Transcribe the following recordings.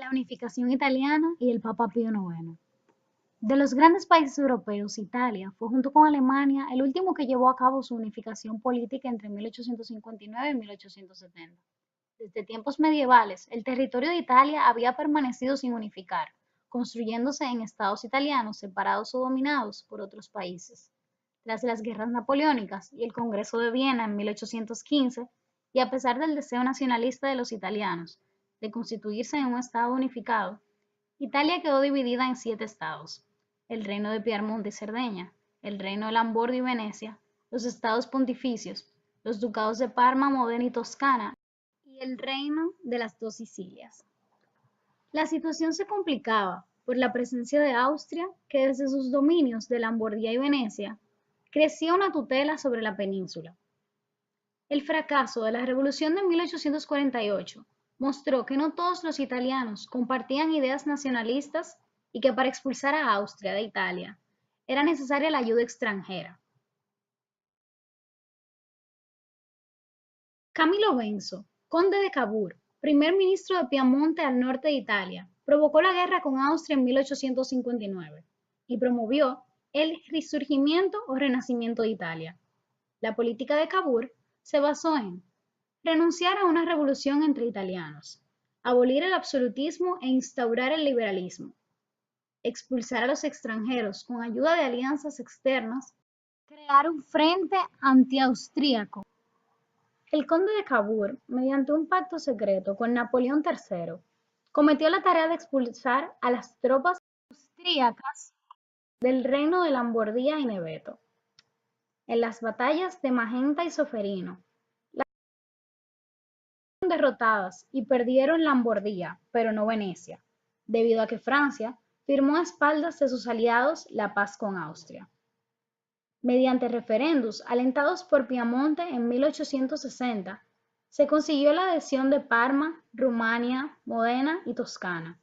La unificación italiana y el Papa Pío IX. De los grandes países europeos, Italia fue junto con Alemania el último que llevó a cabo su unificación política entre 1859 y 1870. Desde tiempos medievales, el territorio de Italia había permanecido sin unificar, construyéndose en estados italianos separados o dominados por otros países. Tras las guerras napoleónicas y el Congreso de Viena en 1815, y a pesar del deseo nacionalista de los italianos de constituirse en un estado unificado, Italia quedó dividida en 7 estados: el Reino de Piamonte y Cerdeña, el Reino de Lamborghini y Venecia, los estados pontificios, los ducados de Parma, Modena y Toscana, y el Reino de las Dos Sicilias. La situación se complicaba por la presencia de Austria, que desde sus dominios de Lombardía y Venecia crecía una tutela sobre la península. El fracaso de la Revolución de 1848 mostró que no todos los italianos compartían ideas nacionalistas y que para expulsar a Austria de Italia era necesaria la ayuda extranjera. Camilo Benso, conde de Cavour, primer ministro de Piamonte al norte de Italia, provocó la guerra con Austria en 1859 y promovió el Risorgimento o Renacimiento de Italia. La política de Cavour se basó en renunciar a una revolución entre italianos, abolir el absolutismo e instaurar el liberalismo, expulsar a los extranjeros con ayuda de alianzas externas, crear un frente antiaustríaco. El conde de Cavour, mediante un pacto secreto con Napoleón III, cometió la tarea de expulsar a las tropas austríacas del reino de Lombardía y Neveto. En las batallas de Magenta y Soferino, las fueron derrotadas y perdieron Lombardía, pero no Venecia, debido a que Francia firmó a espaldas de sus aliados la paz con Austria. Mediante referendos alentados por Piamonte en 1860, se consiguió la adhesión de Parma, Rumania, Modena y Toscana.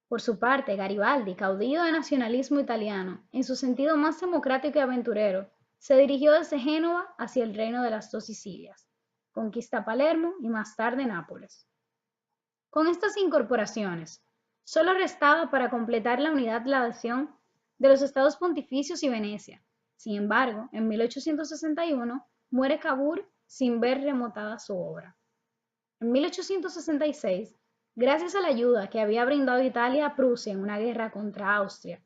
Por su parte, Garibaldi, caudillo de nacionalismo italiano, en su sentido más democrático y aventurero, se dirigió desde Génova hacia el Reino de las Dos Sicilias, conquista Palermo y más tarde Nápoles. Con estas incorporaciones, solo restaba para completar la unidad la adhesión de los estados pontificios y Venecia. Sin embargo, en 1861 muere Cavour sin ver remontada su obra. En 1866, gracias a la ayuda que había brindado Italia a Prusia en una guerra contra Austria,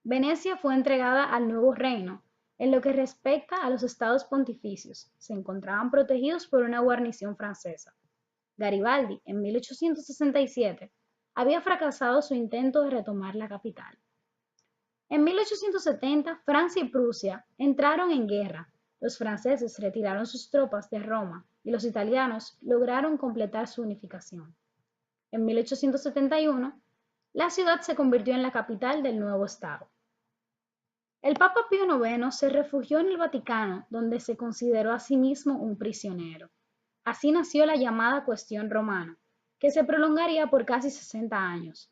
Venecia fue entregada al nuevo reino. En lo que respecta a los estados pontificios, se encontraban protegidos por una guarnición francesa. Garibaldi, en 1867, había fracasado su intento de retomar la capital. En 1870, Francia y Prusia entraron en guerra. Los franceses retiraron sus tropas de Roma y los italianos lograron completar su unificación. En 1871, la ciudad se convirtió en la capital del nuevo estado. El Papa Pío IX se refugió en el Vaticano, donde se consideró a sí mismo un prisionero. Así nació la llamada Cuestión Romana, que se prolongaría por casi 60 años.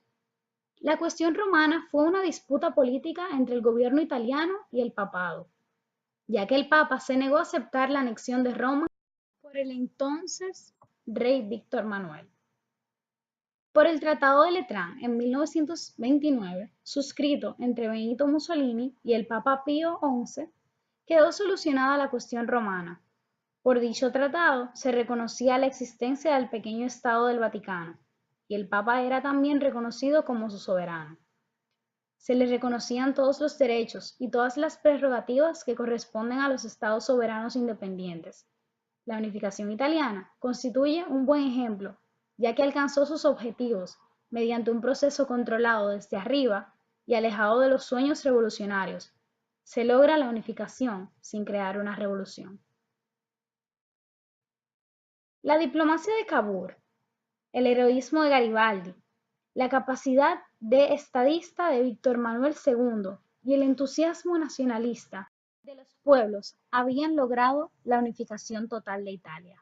La Cuestión Romana fue una disputa política entre el gobierno italiano y el papado, ya que el Papa se negó a aceptar la anexión de Roma por el entonces rey Víctor Manuel. Por el Tratado de Letrán en 1929, suscrito entre Benito Mussolini y el Papa Pío XI, quedó solucionada la Cuestión Romana. Por dicho tratado se reconocía la existencia del pequeño Estado del Vaticano, y el Papa era también reconocido como su soberano. Se le reconocían todos los derechos y todas las prerrogativas que corresponden a los estados soberanos independientes. La unificación italiana constituye un buen ejemplo, ya que alcanzó sus objetivos mediante un proceso controlado desde arriba y alejado de los sueños revolucionarios. Se logra la unificación sin crear una revolución. La diplomacia de Cavour, el heroísmo de Garibaldi, la capacidad de estadista de Víctor Manuel II y el entusiasmo nacionalista de los pueblos habían logrado la unificación total de Italia.